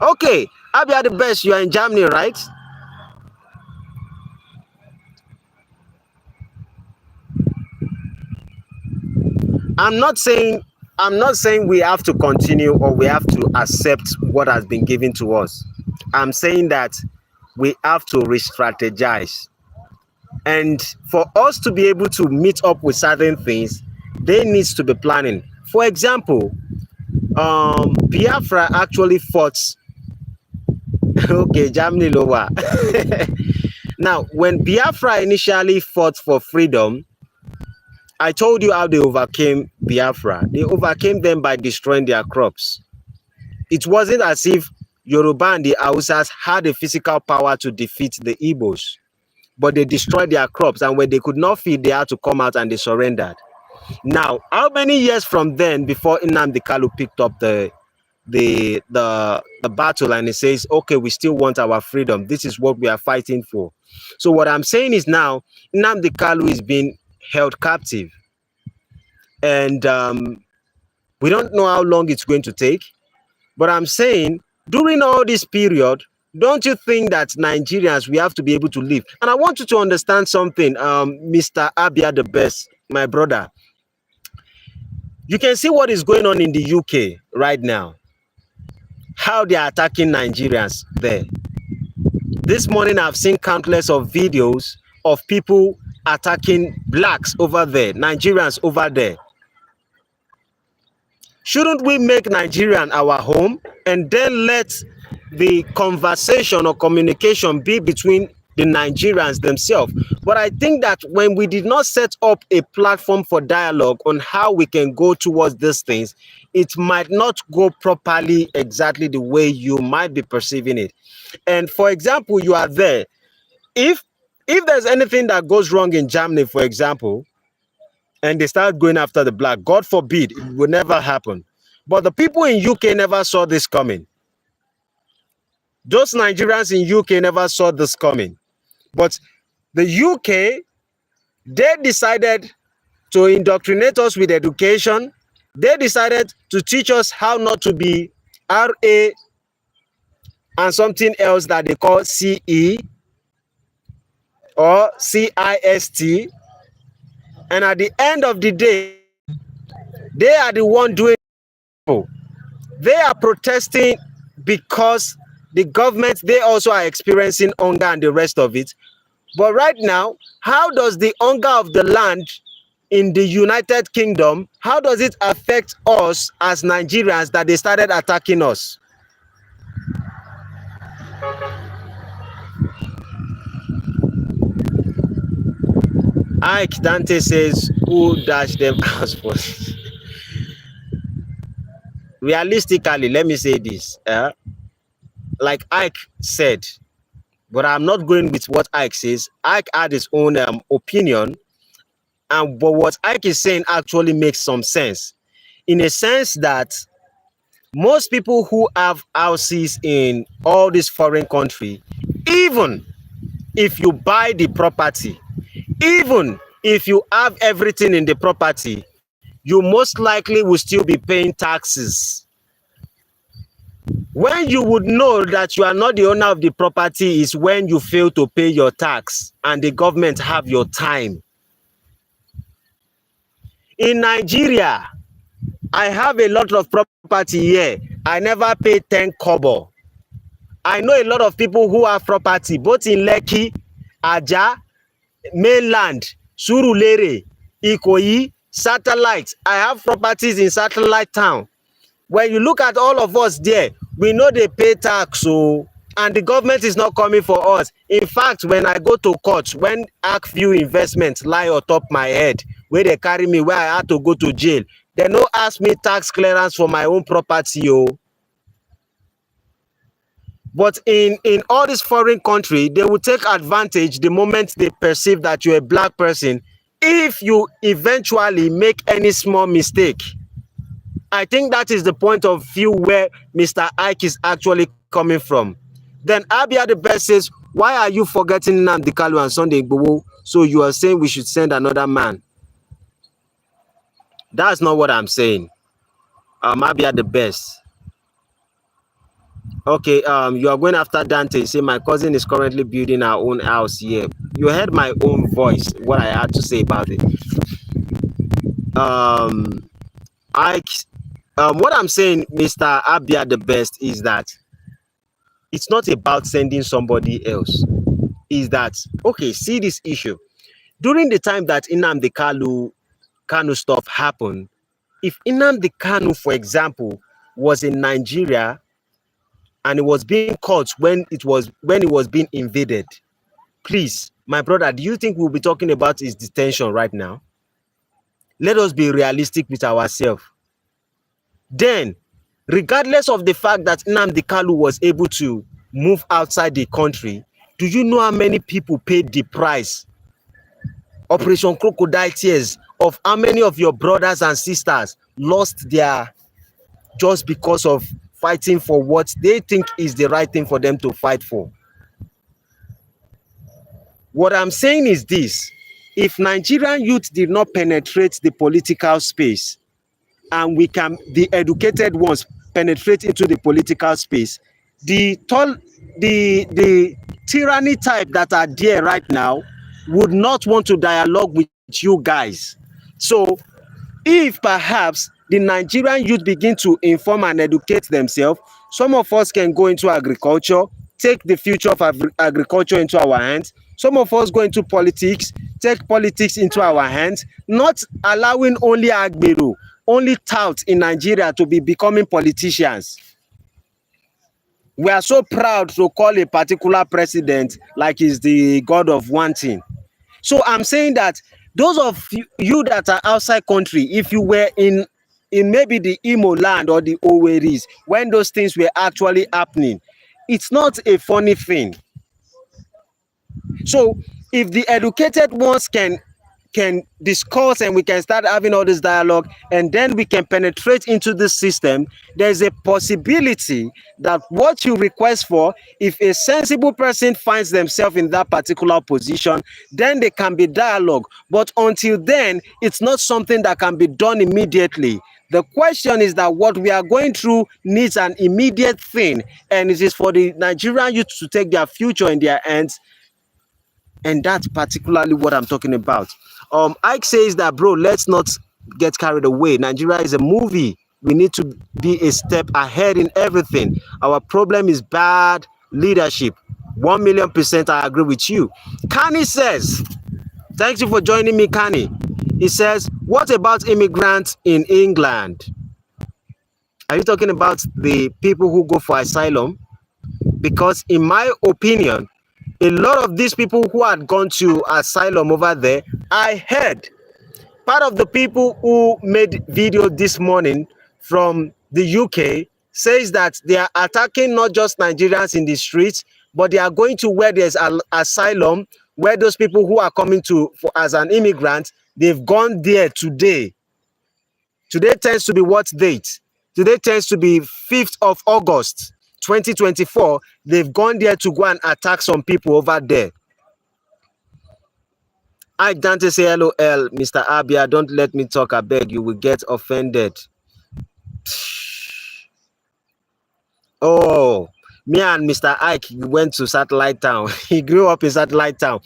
Okay. Abia the best. You are in Germany, right? I'm not saying I'm not saying we have to continue or we have to accept what has been given to us. I'm saying that we have to re-strategize. And for us to be able to meet up with certain things, there needs to be planning. For example, Biafra actually fought. Okay, Germany lower. Now, when Biafra initially fought for freedom, I told you how they overcame Biafra. They overcame them by destroying their crops. It wasn't as if Yoruba and the Hausas had the physical power to defeat the Igbos, but they destroyed their crops, and when they could not feed, they had to come out and they surrendered. Now, how many years from then before Nnamdi Kalu picked up the battle and he says, okay, we still want our freedom. This is what we are fighting for. So what I'm saying is now Nnamdi Kalu is being held captive, and we don't know how long it's going to take. But I'm saying during all this period, don't you think that Nigerians, we have to be able to live? And I want you to understand something, Mr. Abia the best, my brother. You can see what is going on in the UK right now, how they are attacking Nigerians there. This morning, I've seen countless of videos of people attacking blacks over there, Nigerians over there. Shouldn't we make Nigerian our home and then let the conversation or communication be between the Nigerians themselves? But I think that when we did not set up a platform for dialogue on how we can go towards these things, it might not go properly exactly the way you might be perceiving it. And for example, you are there. If there's anything that goes wrong in Germany, for example, and they start going after the black, God forbid, it will never happen. But the people in UK never saw this coming. Those Nigerians in UK never saw this coming. But the UK, they decided to indoctrinate us with education. They decided to teach us how not to be RA and something else that they call CE or CIST. And at the end of the day, they are the one doing it. They are protesting because the government, they also are experiencing hunger and the rest of it. But right now, how does the hunger of the land in the United Kingdom, how does it affect us as Nigerians that they started attacking us? Ike Dante says, who dash them as first? Realistically, let me say this. Like Ike said, but I'm not going with what Ike says. Ike had his own opinion, but what Ike is saying actually makes some sense, in a sense that most people who have houses in all these foreign countries, even if you buy the property, even if you have everything in the property, you most likely will still be paying taxes. When you would know that you are not the owner of the property is when you fail to pay your tax and the government have your time. In Nigeria, I have a lot of property here. I never pay 10 kobo. I know a lot of people who have property both in Lekki, Aja, mainland, Surulere, Ikoyi, satellite. I have properties in satellite town. When you look at all of us there, we know they pay tax, so and the government is not coming for us. In fact, when I go to court, when Akview investments lie on top my head, where they carry me, where I had to go to jail, they no ask me tax clearance for my own property. But in all these foreign countries, they will take advantage the moment they perceive that you're a black person. If you eventually make any small mistake, I think that is the point of view where Mr. Ike is actually coming from. Then Abia the best says, why are you forgetting Nnamdi Kanu and Sunday Igboho? So you are saying we should send another man. That's not what I'm saying. Abia the best. Okay, you are going after Dante. Say my cousin is currently building our own house here. You heard my own voice, what I had to say about it. Um, I, what I'm saying, Mr. Abia the best, is that it's not about sending somebody else. Is that okay? See this issue during the time that Nnamdi Kanu stuff happened. If Nnamdi Kanu, for example, was in Nigeria and it was being caught when it was being invaded, please, my brother, do you think we'll be talking about his detention right now? Let us be realistic with ourselves. Then, regardless of the fact that Nnamdi Kanu was able to move outside the country, do you know how many people paid the price? Operation Crocodile Tears, of how many of your brothers and sisters lost their, just because of fighting for what they think is the right thing for them to fight for. What I'm saying is this: if Nigerian youth did not penetrate the political space, and the educated ones penetrate into the political space, the tyranny type that are there right now would not want to dialogue with you guys. So if perhaps the Nigerian youth begin to inform and educate themselves, some of us can go into agriculture, take the future of agriculture into our hands. Some of us go into politics, take politics into our hands, not allowing only Agbero, only touts in Nigeria to be becoming politicians. We are so proud to call a particular president like he's the god of one thing. So I'm saying that those of you that are outside country, if you were in maybe the Imo land or the Oweris when those things were actually happening, it's not a funny thing. So if the educated ones can discuss and we can start having all this dialogue and then we can penetrate into the system, there's a possibility that what you request for, if a sensible person finds themselves in that particular position, then there can be dialogue. But until then, it's not something that can be done immediately. The question is that what we are going through needs an immediate thing, and it is for the Nigerian youth to take their future in their hands. And that's particularly what I'm talking about. Ike says that, bro, let's not get carried away. Nigeria is a movie. We need to be a step ahead in everything. Our problem is bad leadership. 1,000,000% I agree with you. Kani says, thank you for joining me, Kani. He says, what about immigrants in England? Are you talking about the people who go for asylum? Because in my opinion, a lot of these people who had gone to asylum over there, I heard part of the people who made video this morning from the UK says that they are attacking not just Nigerians in the streets, but they are going to where there's an asylum, where those people who are coming to as an immigrant, they've gone there today. Today tends to be what date? Today tends to be 5th of August. 2024, they've gone there to go and attack some people over there. I Dante say LOL, Mr. Abia, don't let me talk, I beg, you will get offended. Oh, me and Mr. Ike went to Satellite Town. He grew up in Satellite Town.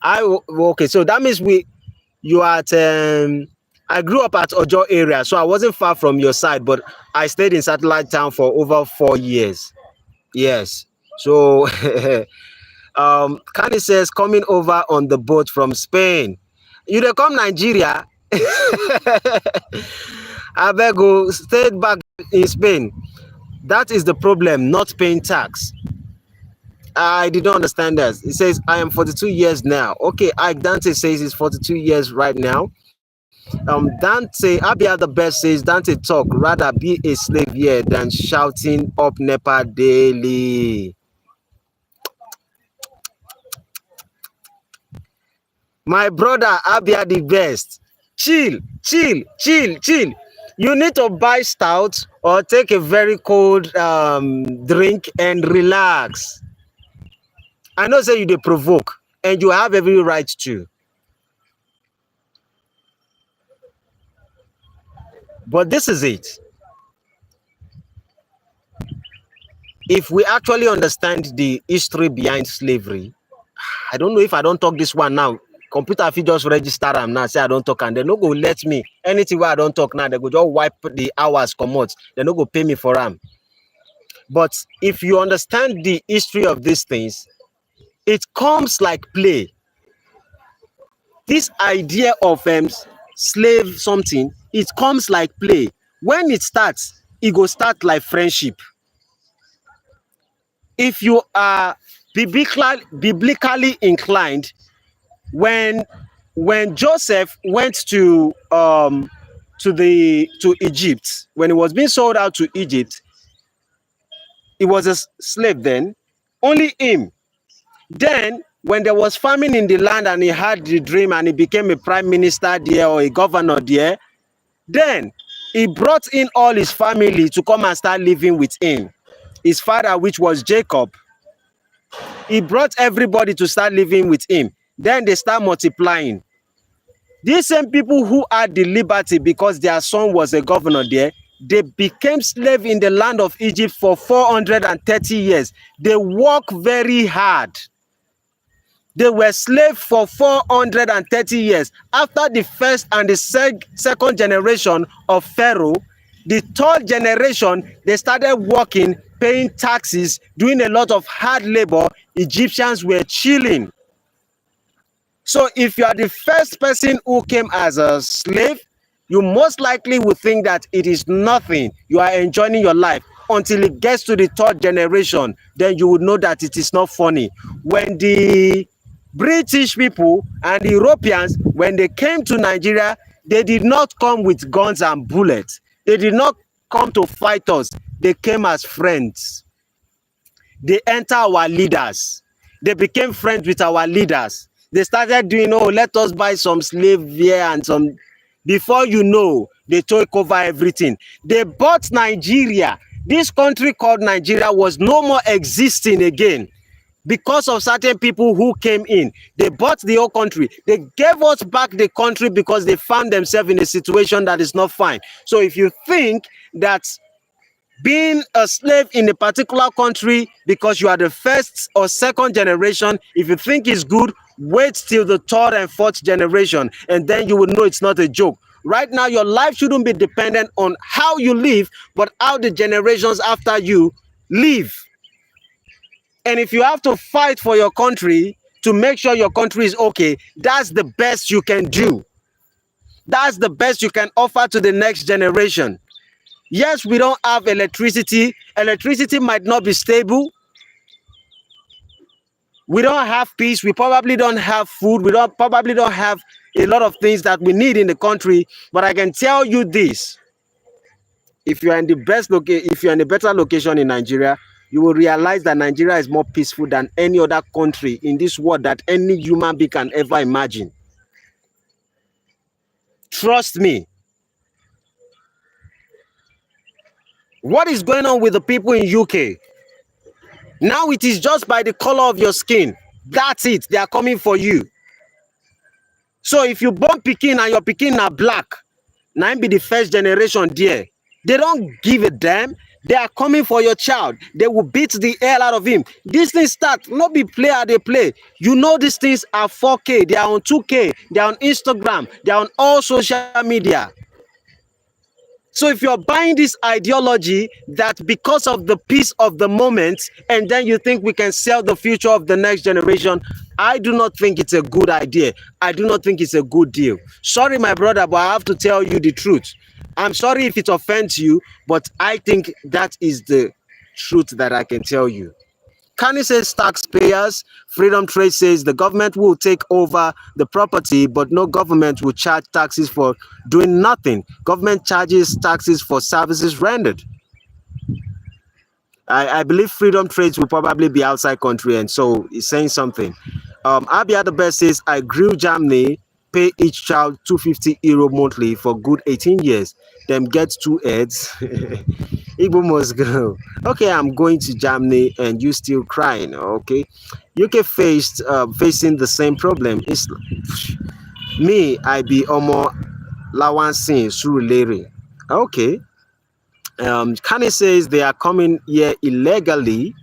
Okay, so that means you are at I grew up at Ojo area, so I wasn't far from your side, but I stayed in Satellite Town for over 4 years. Yes. So Kani says coming over on the boat from Spain. You dey come Nigeria? I beg you, stay back in Spain. That is the problem, not paying tax. I did not understand that. It says I am 42 years now. Okay, Ike Dante says he's 42 years right now. Dante Abia the best says Dante talk rather be a slave here than shouting up NEPA daily. My brother Abia the best. Chill. You need to buy stout or take a very cold drink and relax. I know say you dey provoke, and you have every right to. But this is it. If we actually understand the history behind slavery, I don't know if I don't talk this one now. Computer fit just register am now, say I don't talk, and they no go let me. Anything where I don't talk now, they go just wipe the hours comot. They no go pay me for am. But if you understand the history of these things, it comes like play. This idea of slave something, it comes like play. When it starts, it go start like friendship. If you are biblically inclined, when Joseph went to Egypt, when he was being sold out to Egypt, he was a slave then, only him. Then when there was famine in the land and he had the dream and he became a prime minister there or a governor there, then he brought in all his family to come and start living with him. His father, which was Jacob, he brought everybody to start living with him. Then they start multiplying. These same people who had the liberty because their son was a governor there, they became slaves in the land of Egypt for 430 years. They worked very hard. They were slaves for 430 years. After the first and the second generation of Pharaoh, the third generation, they started working, paying taxes, doing a lot of hard labor. Egyptians were chilling. So if you are the first person who came as a slave, you most likely will think that it is nothing. You are enjoying your life until it gets to the third generation. Then you would know that it is not funny. When the British people and the Europeans, when they came to Nigeria, they did not come with guns and bullets. They did not come to fight us. They came as friends. They entered our leaders. They became friends with our leaders. They started doing, oh, let us buy some slave here and some. Before you know, they took over everything. They bought Nigeria. This country called Nigeria was no more existing again because of certain people who came in. They bought the whole country. They gave us back the country because they found themselves in a situation that is not fine. So if you think that being a slave in a particular country because you are the first or second generation, if you think it's good, wait till the third and fourth generation, and then you will know it's not a joke. Right now, your life shouldn't be dependent on how you live, but how the generations after you live. And if you have to fight for your country to make sure your country is okay, that's the best you can do. That's the best you can offer to the next generation. Yes, we don't have electricity. Electricity might not be stable. We don't have peace. We probably don't have food. We probably don't have a lot of things that we need in the country. But I can tell you this: if you are in the if you are in a better location in Nigeria, you will realize that Nigeria is more peaceful than any other country in this world that any human being can ever imagine. Trust me. What is going on with the people in UK? Now it is just by the color of your skin. That's it. They are coming for you. So if you born Pikin and your Pikin are black, now be the first generation there. They don't give a damn. They are coming for your child. They will beat the hell out of him. These things start, not be player they play. You know these things are 4K. They are on 2K. They are on Instagram. They are on all social media. So if you're buying this ideology that because of the peace of the moment, and then you think we can sell the future of the next generation, I do not think it's a good idea. I do not think it's a good deal. Sorry, my brother, but I have to tell you the truth. I'm sorry if it offends you, but I think that is the truth that I can tell you. Kanye says taxpayers. Freedom Trade says the government will take over the property, but no government will charge taxes for doing nothing. Government charges taxes for services rendered. I believe Freedom Trades will probably be outside country, and so he's saying something. Abia the best says, I grew Germany, pay each child €250 monthly for good 18 years, then get 2 heads. Igbo must go. Okay, I'm going to Germany and you still crying. Okay, UK facing the same problem. It's me. I be Omo Lawansin Surulere. Okay. Kanye says they are coming here illegally.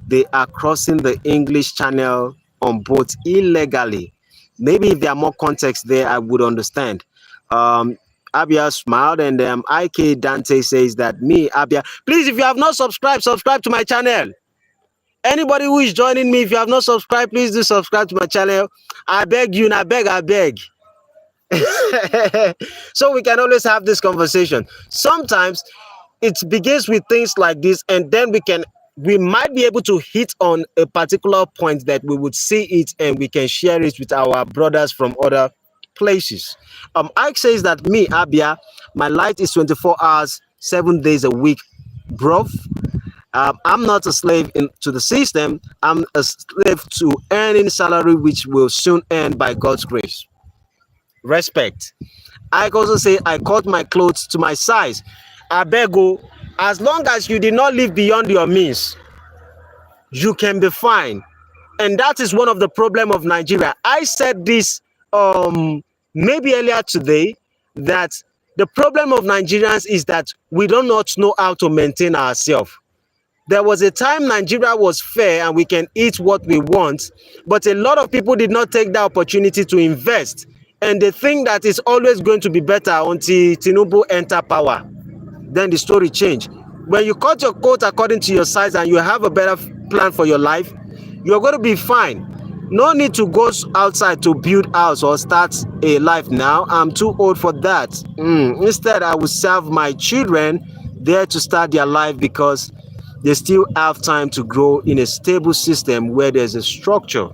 They are crossing the English Channel on boats illegally. Maybe if there are more context there, I would understand. Abia smiled, and IK Dante says that me, Abia, please, if you have not subscribed, subscribe to my channel. Anybody who is joining me, if you have not subscribed, please do subscribe to my channel. I beg you, I beg. So we can always have this conversation. Sometimes it begins with things like this, and then we might be able to hit on a particular point that we would see it and we can share it with our brothers from other places. Ike says that me, Abia, my light is 24 hours, 7 days a week, bruv. I'm not a slave to the system. I'm a slave to earning salary, which will soon end by God's grace. Respect. I also say I cut my clothes to my size. I beg you, as long as you did not live beyond your means, you can be fine. And that is one of the problem of Nigeria. I said this maybe earlier today, that the problem of Nigerians is that we do not know how to maintain ourselves. There was a time Nigeria was fair and we can eat what we want, but a lot of people did not take that opportunity to invest. And they think that it's always going to be better until Tinubu enter power. Then the story changed. When you cut your coat according to your size and you have a better plan for your life, you're going to be fine. No need to go outside to build house or start a life now. I'm too old for that. Instead, I will serve my children there to start their life because they still have time to grow in a stable system where there's a structure.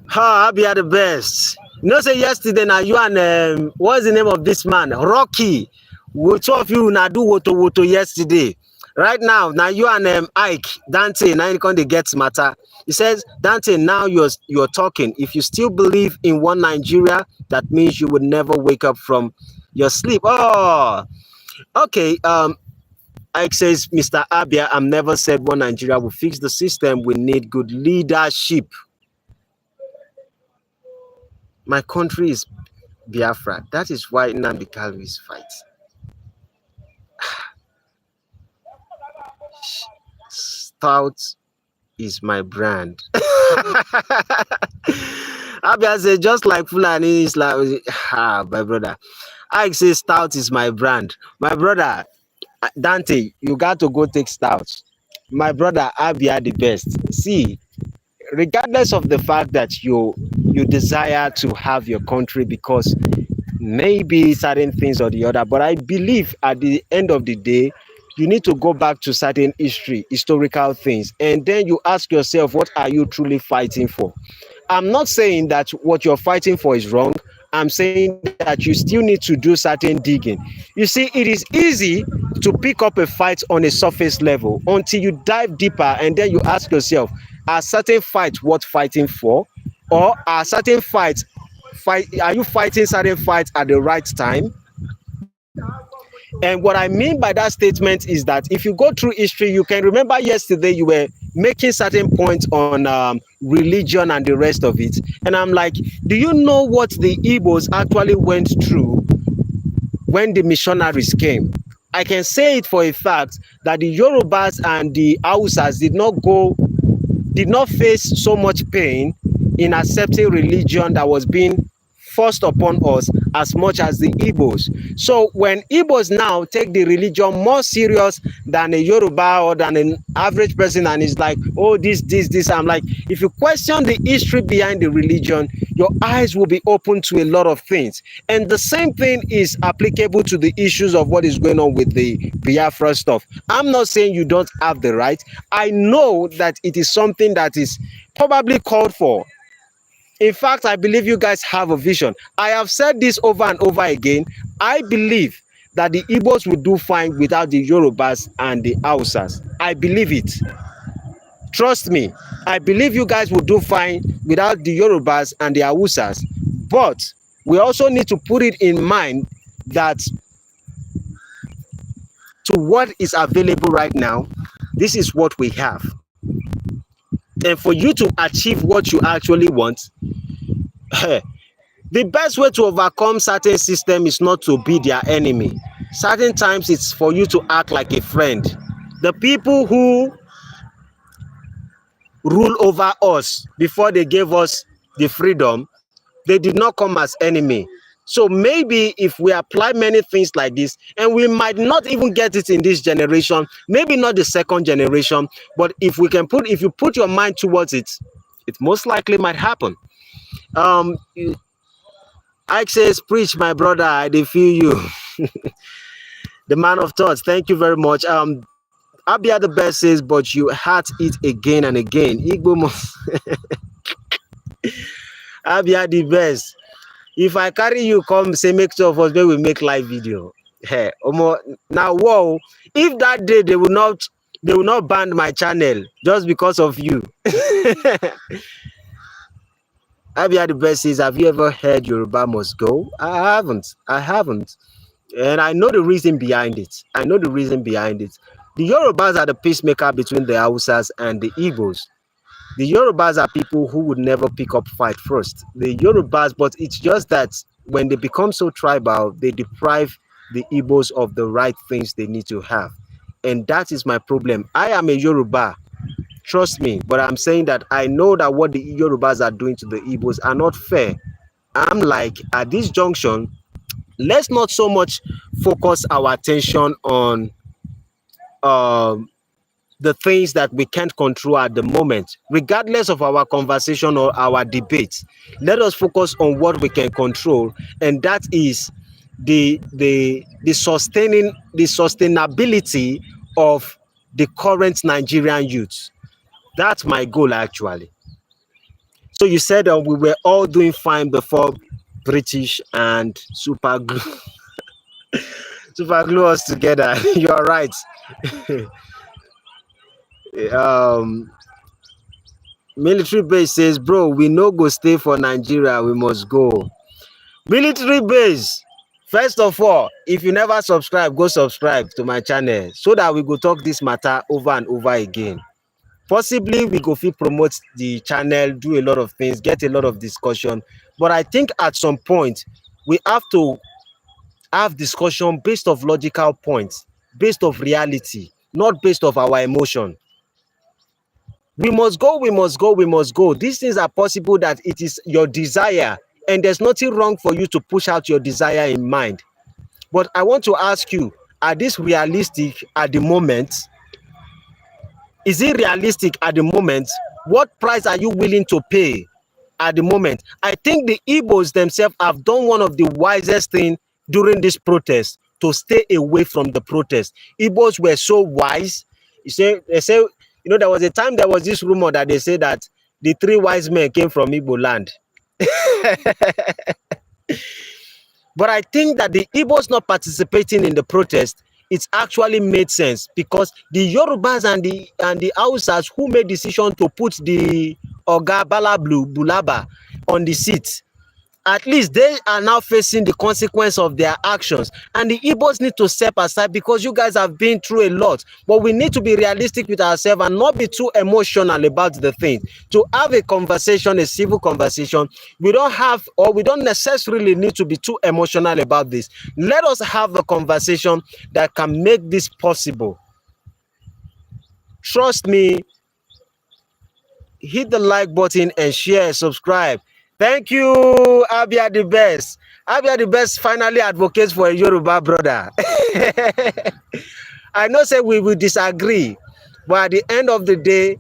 I'll be at the best. You know, say yesterday now you and what's the name of this man? Rocky. Two of you now do woto yesterday. Right now you and Ike Dante now you can't get matter. He says, Dante, now you're talking. If you still believe in one Nigeria, that means you would never wake up from your sleep. Oh, okay. Ike says, Mr. Abia, I'm never said one Nigeria will fix the system. We need good leadership. My country is Biafra. That is why Nnamdi Kanu is fighting. Stout is my brand. Abia says, just like Fulani is like, my brother. Ike says, stout is my brand. My brother, Dante, you got to go take stout. My brother, Abia the best. See, regardless of the fact that you desire to have your country because maybe certain things or the other, but I believe at the end of the day, you need to go back to certain historical things, and then you ask yourself, what are you truly fighting for? I'm not saying that what you're fighting for is wrong. I'm saying that you still need to do certain digging. You see, it is easy to pick up a fight on a surface level until you dive deeper, and then you ask yourself, are certain fights worth fighting for? Or are certain are you fighting certain fights at the right time? And what I mean by that statement is that if you go through history, you can remember yesterday you were making certain points on religion and the rest of it. And I'm like, do you know what the Igbos actually went through when the missionaries came? I can say it for a fact that the Yorubas and the Hausas did not face so much pain in accepting religion that was being forced upon us as much as the Igbos. So when Igbos now take the religion more serious than a Yoruba or than an average person, and it's like, oh, this, I'm like, if you question the history behind the religion, your eyes will be open to a lot of things. And the same thing is applicable to the issues of what is going on with the Biafra stuff. I'm not saying you don't have the right. I know that it is something that is probably called for. In fact, I believe you guys have a vision. I have said this over and over again. I believe that the Igbos will do fine without the Yorubas and the Hausas. I believe it. Trust me. I believe you guys will do fine without the Yorubas and the Hausas. But we also need to put it in mind that to what is available right now, this is what we have. And for you to achieve what you actually want, the best way to overcome certain system is not to be their enemy. Certain times it's for you to act like a friend. The people who rule over us before they gave us the freedom, they did not come as enemy. So maybe if we apply many things like this, and we might not even get it in this generation, maybe not the second generation, but if you put your mind towards it, it most likely might happen. Ike says, preach, my brother, I feel you. The man of thoughts, thank you very much. Abia the best says, but you had it again and again. Igbo Abia the best. If I carry you, come say make two of us, maybe we make live video. Hey, now whoa, if that day they will not ban my channel just because of you. Abia the best says, have you ever heard Yoruba must go? I haven't. And I know the reason behind it. The Yorubas are the peacemaker between the Hausas and the Igbos. The Yorubas are people who would never pick up fight first. The Yorubas, but it's just that when they become so tribal, they deprive the Igbos of the right things they need to have. And that is my problem. I am a Yoruba, trust me, but I'm saying that I know that what the Yorubas are doing to the Igbos are not fair. I'm like, at this junction, let's not so much focus our attention on the things that we can't control at the moment, regardless of our conversation or our debate. Let us focus on what we can control, and that is the sustainability of the current Nigerian youth. That's my goal, actually. So you said we were all doing fine before British and super glue us together. You're right. Military base says, bro, we no go stay for Nigeria, we must go. Military base, first of all, if you never subscribe, go subscribe to my channel so that we go talk this matter over and over again. Possibly we go fit promote the channel, do a lot of things, get a lot of discussion, but I think at some point we have to have discussion based off logical points, based off reality, not based off our emotion. We must go, we must go, we must go. These things are possible that it is your desire, and there's nothing wrong for you to push out your desire in mind. But I want to ask you, are these realistic at the moment? Is it realistic at the moment? What price are you willing to pay at the moment? I think the Igbos themselves have done one of the wisest things during this protest, to stay away from the protest. Igbos were so wise. They say, you know, there was a time there was this rumor that they say that the three wise men came from Igbo land. But I think that the Igbos not participating in the protest, it's actually made sense, because the Yorubas and the Hausas who made decision to put the Oga Balablu Bulaba on the seat, at least they are now facing the consequence of their actions. And the Igbos need to step aside, because you guys have been through a lot. But we need to be realistic with ourselves and not be too emotional about the thing. To have a conversation, a civil conversation, we don't necessarily need to be too emotional about this. Let us have a conversation that can make this possible. Trust me, hit the like button and share, subscribe. Thank you, Abia the best. Abia the best finally advocates for a Yoruba brother. I know say we will disagree, but at the end of the day,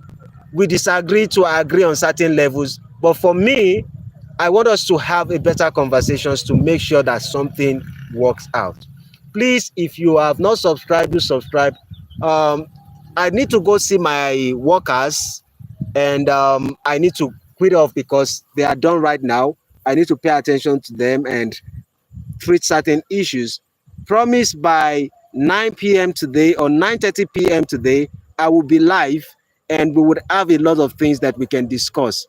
we disagree to agree on certain levels. But for me, I want us to have a better conversations to make sure that something works out. Please, if you have not subscribed, do subscribe. I need to go see my workers, and I need to quit off because they are done right now. I need to pay attention to them and treat certain issues. Promise by 9 p.m. today or 9:30 p.m. today, I will be live and we would have a lot of things that we can discuss.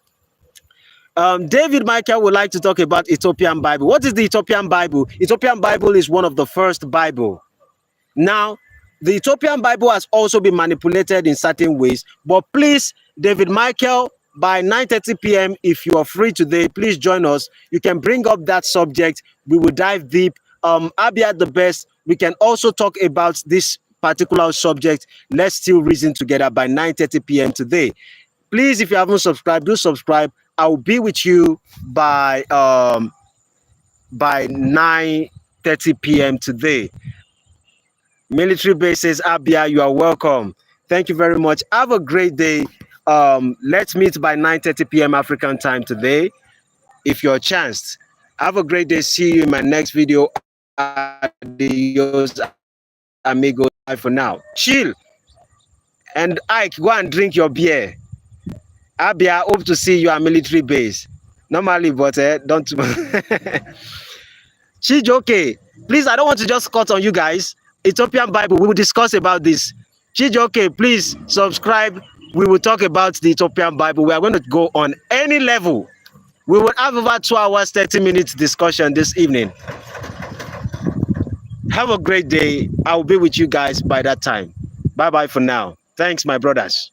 David Michael would like to talk about Ethiopian Bible. What is the Ethiopian Bible? Ethiopian Bible is one of the first Bible. Now, The Ethiopian Bible has also been manipulated in certain ways. But please, David Michael, by 9:30 p.m., if you are free today, please join us. You can bring up that subject. We will dive deep. Abia the best. We can also talk about this particular subject. Let's still reason together by 9:30 p.m. today. Please, if you haven't subscribed, do subscribe. I will be with you by 9:30 p.m. today. Military bases, Abia, you are welcome. Thank you very much. Have a great day. Let's meet by 9:30 p.m. African time today, if you're chanced. Have a great day. See you in my next video. Adios, amigos. Bye for now. Chill. And Ike, go and drink your beer. Abia, hope to see you at military base. Normally, but don't. Chijoke, please, I don't want to just cut on you guys. Ethiopian Bible, we will discuss about this. Chijoke, please subscribe. We will talk about the Ethiopian Bible. We are going to go on any level. We will have over 2 hours, 30 minutes discussion this evening. Have a great day. I will be with you guys by that time. Bye-bye for now. Thanks, my brothers.